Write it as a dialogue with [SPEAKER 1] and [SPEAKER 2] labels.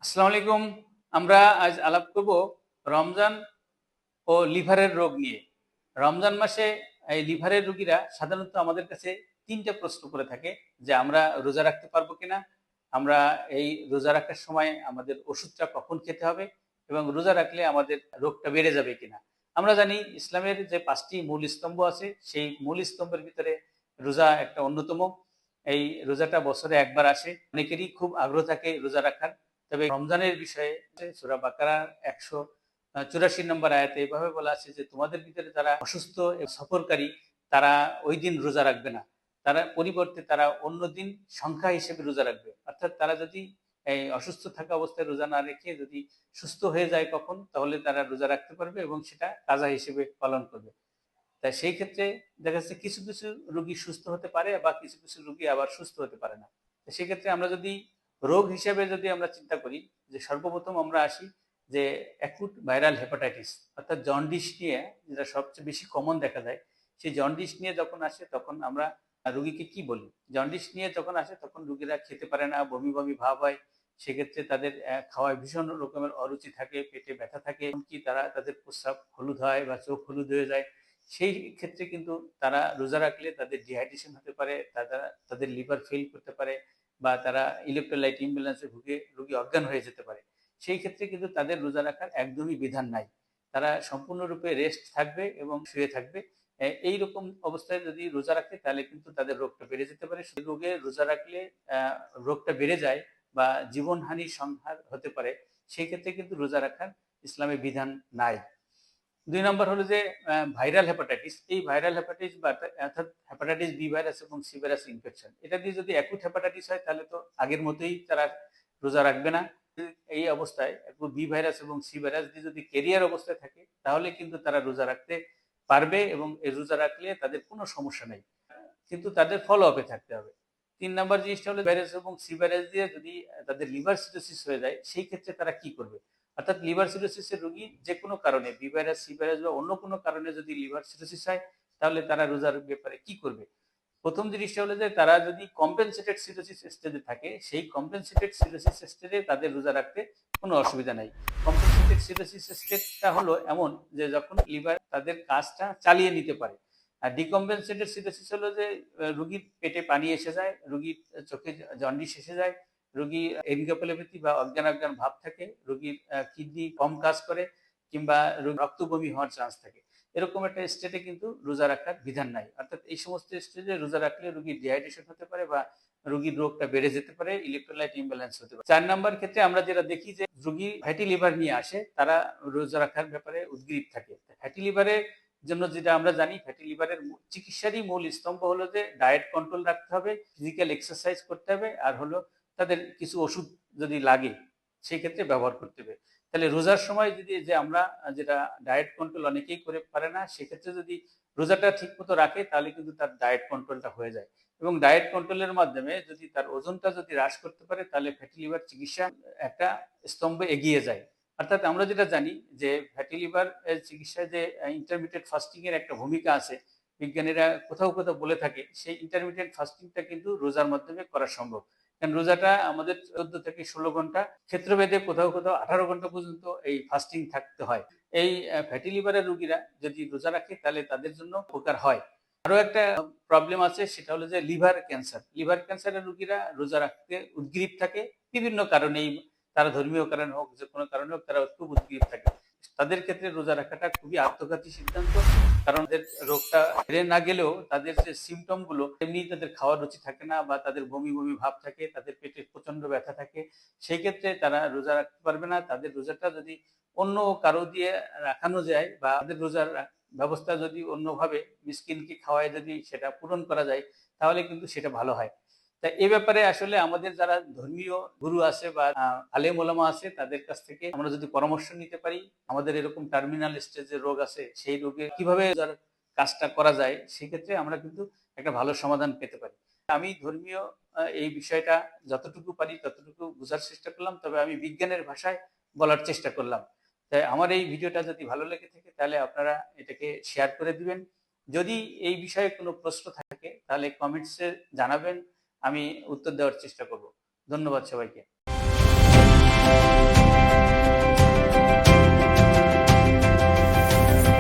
[SPEAKER 1] আসসালামু আলাইকুম। আমরা আজ আলাপ করব রমজান ও লিভারের রোগ নিয়ে। রমজান মাসে এই লিভারের রোগীরা সাধারণত আমাদের কাছে ৩ টা প্রশ্ন করে থাকে যে আমরা রোজা রাখতে পারবো কিনা? আমরা এই রোজা রাখার সময় আমাদের ওষুধটা কখন খেতে হবে? এবং রোজা রাখলে আমাদের রোগটা বেড়ে যাবে কিনা? আমরা জানি ইসলামের যে ৫ টি মূল স্তম্ভ আছে, সেই মূল স্তম্ভের ভিতরে রোজা একটা অন্যতম। এই রোজাটা বছরে একবার আসে। অনেকেরই খুব আগ্রহ থাকে রোজা রাখার। তবে রমজানের বিষয়ে সূরা বাকারার ১৮৪ নম্বর আয়াতে এভাবে বলা আছে যে তোমাদের ভিতরে যারা অসুস্থ সফরকারী তারা ওই দিন রোজা রাখবে না, তারা পরিবর্তে তারা অন্য দিন সংখ্যা হিসেবে রোজা রাখবে। অর্থাৎ তারা যদি এই অসুস্থ থাকা অবস্থায় রোজা না রেখে যদি সুস্থ হয়ে যায় কখন, তাহলে তারা রোজা রাখতে পারবে এবং সেটা কাজা হিসেবে পালন করবে। তাই সেই ক্ষেত্রে দেখা যাচ্ছে কিছু কিছু রোগী সুস্থ হতে পারে বা কিছু কিছু রোগী আবার সুস্থ হতে পারে না। সেক্ষেত্রে আমরা যদি রোগ হিসেবে যদি আমরা চিন্তা করি, যে সর্বপ্রথম আমরা আসি যে অ্যাকুট ভাইরাল হেপাটাইটিস অর্থাৎ জন্ডিস নিয়ে, যেটা সবচেয়ে বেশি কমন দেখা যায়। সেই জন্ডিস নিয়ে যখন আসে তখন আমরা রোগীকে কি বলি? জন্ডিস নিয়ে যখন আসে তখন রোগীরা খেতে পারে না, বমি বমি ভাব হয়। সেক্ষেত্রে তাদের খাওয়ায় ভীষণ রকমের অরুচি থাকে, পেটে ব্যথা থাকে, এমনকি তারা তাদের প্রস্রাব হলুদ হয় বা চোখ হলুদ হয়ে যায়। সেই ক্ষেত্রে কিন্তু তারা রোজা রাখলে তাদের ডিহাইড্রেশন হতে পারে, তাদের লিভার ফেল করতে পারে বা তারা ইলেকট্রোলাইট ইমব্যালেন্সে ভুগে রোগী অজ্ঞান হয়ে যেতে পারে। সেই ক্ষেত্রে কিন্তু তাদের রোজা রাখার একদমই বিধান নাই। তারা সম্পূর্ণরূপে রেস্ট থাকবে এবং শুয়ে থাকবে। এইরকম অবস্থায় যদি রোজা রাখে তাহলে কিন্তু তাদের রোগটা বেড়ে যেতে পারে। সেই রোগে রোজা রাখলে রোগটা বেড়ে যায় বা জীবনহানির সংহার হতে পারে। সেই ক্ষেত্রে কিন্তু রোজা রাখার ইসলামে বিধান নাই। ২ নম্বর হলো যে ভাইরাল হেপাটাইটিস। এই ভাইরাল হেপাটাইটিস বা অর্থাৎ হেপাটাইটিস বি ভাইরাস এবং সি ভাইরাস ইনফেকশন। এটা দিয়ে যদি অ্যাকুট হেপাটাইটিস হয় তাহলে তো আগের মতোই তারা রোজা রাখবে না। এই অবস্থায় বি ভাইরাস এবং সি ভাইরাস দিয়ে যদি ক্যারিয়ার অবস্থায় থাকে তাহলে কিন্তু তারা রোজা রাখতে পারবে এবং এই রোজা রাখলে তাদের কোনো সমস্যা নেই। কিন্তু তাদের ফলো আপে থাকতে হবে। ৩ নাম্বার জিনিসটা হলো ভাইরাস এবং সি ভাইরাস দিয়ে যদি তাদের লিভার সিরোসিস হয়ে যায়, সেই ক্ষেত্রে তারা কি করবে? অর্থাৎ লিভার সিরোসিসের রোগী যে কোনো কারণে বি ভাইরাস, সি ভাইরাস বা অন্য কোনো কারণে যদি লিভার সিরোসিস হয়, তাহলে তারা রোজার ব্যাপারে কি করবে? প্রথম জিনিসটা হলো যে তারা যদি কম্পেনসেটেড সিরোসিস স্টেজে থাকে, সেই কম্পেনসেটেড সিরোসিস স্টেজে তাদের রোজা রাখতে কোনো অসুবিধা নাই। কম্পেনসেটেড সিরোসিস স্টেজটা হলো এমন যে যখন লিভার তাদের কাজটা চালিয়ে নিতে পারে। আর ডিকম্পেনসেটেড সিরোসিস হলো যে রোগীর পেটে পানি এসে যায়, রোগীর চোখে জন্ডিস এসে যায়, রোগী এনকেফালোপ্যাথি বা অজ্ঞান অজ্ঞান ভাব থাকে, রোগীর কিডনি কম কাজ করে কিংবা রক্ত বমি হওয়ার চান্স থাকে। এরকম একটা স্টেটে কিন্তু রোজা রাখার বিধান নাই। অর্থাৎ এই সমস্ত স্টেজে রোজা রাখলে রোগীর ডিহাইড্রেশন হতে পারে বা রোগীর রোগটা বেড়ে যেতে পারে, ইলেকট্রোলাইট ইমব্যালেন্স হতে পারে। ৪ নাম্বার ক্ষেত্রে আমরা যেটা দেখি যে রোগী ফ্যাটি লিভার নিয়ে আসে, তারা রোজা রাখার ব্যাপারে উদ্গ্রীব থাকে। ফ্যাটি লিভারের জন্য যেটা আমরা জানি, ফ্যাটি লিভারের চিকিৎসারই মূল স্তম্ভ হলো যে ডায়েট কন্ট্রোল রাখতে হবে, ফিজিক্যাল এক্সারসাইজ করতে হবে, আর হলো তাদের কিছু ওষুধ যদি লাগে সেই ক্ষেত্রে ব্যবহার করতে হবে। তাহলে রোজার সময় যদি যে আমরা যেটা ডায়েট কন্ট্রোল অনেকেই করে পারে না, সেক্ষেত্রে যদি রোজাটা ঠিক মতো রাখে তাহলে কিন্তু তার ডায়েট কন্ট্রোলটা হয়ে যায় এবং ডায়েট কন্ট্রোলের মাধ্যমে যদি তার ওজনটা যদি হ্রাস করতে পারে তাহলে ফ্যাটি লিভার চিকিৎসা একটা স্তম্ভে এগিয়ে যায়। অর্থাৎ আমরা যেটা জানি যে ফ্যাটি লিভার এর চিকিৎসায় যে ইন্টারমিডিয়েট ফাস্টিং এর একটা ভূমিকা আছে, বিজ্ঞানীরা কোথাও কোথাও বলে থাকে সেই ইন্টারমিডিয়েট ফাস্টিংটা কিন্তু রোজার মাধ্যমে করা সম্ভব। কারণ রোজাটা আমাদের ১৪ থেকে ১৬ ঘন্টা, ক্ষেত্রভেদে কোথাও কোথাও ১৮ ঘন্টা পর্যন্ত এই ফাস্টিং থাকতে হয়। এই ফ্যাটি লিভারের রোগীরা যদি রোজা রাখে তাহলে তাদের জন্য উপকার হয়। আরো একটা প্রবলেম আছে, সেটা হলো যে লিভার ক্যান্সার। লিভার ক্যান্সারের রোগীরা রোজা রাখতে উদ্গ্রীব থাকে বিভিন্ন কারণেই, তারা ধর্মীয় কারণে হোক, যে কোনো কারণে হোক, তারা খুব উদ্গ্রীব থাকে। তাদের ক্ষেত্রে রোজা রাখাটা খুবই আত্মঘাতী সিদ্ধান্ত। কারণ তাদের রোগটা বেড়ে না গেলেও তাদের যে সিমটম গুলো, এমনি তাদের খাওয়ার রুচি থাকে না বা তাদের বমি বমি ভাব থাকে, তাদের পেটে প্রচন্ড ব্যথা থাকে, সেই ক্ষেত্রে তারা রোজা রাখতে পারবে না। তাদের রোজাটা যদি অন্য কারো দিয়ে রাখানো যায় বা তাদের রোজার ব্যবস্থা যদি অন্যভাবে মিসকিনকে খাওয়ায় যদি সেটা পূরণ করা যায়, তাহলে কিন্তু সেটা ভালো হয়। তা এ ব্যাপারে আসলে আমাদের যারা ধর্মীয় গুরু আছে বা আলেম ওলামা আছে, তাদের কাছ থেকে আমরা যদি পরামর্শ নিতে পারি, আমাদের এরকম টার্মিনাল স্টেজের রোগ আছে, সেই রোগে কিভাবে কাজটা করা যায়, সেক্ষেত্রে আমরা কিন্তু একটা ভালো সমাধান পেতে পারি। আমি ধর্মীয় এই বিষয়টা যতটুকু পারি ততটুকু বোঝার চেষ্টা করলাম, তবে আমি বিজ্ঞানের ভাষায় বলার চেষ্টা করলাম। তাই আমার এই ভিডিওটা যদি ভালো লেগে থাকে তাহলে আপনারা এটাকে শেয়ার করে দিবেন। যদি এই বিষয়ে কোনো প্রশ্ন থাকে তাহলে কমেন্টসে জানাবেন, আমি উত্তর দেওয়ার চেষ্টা করব। ধন্যবাদ সবাইকে।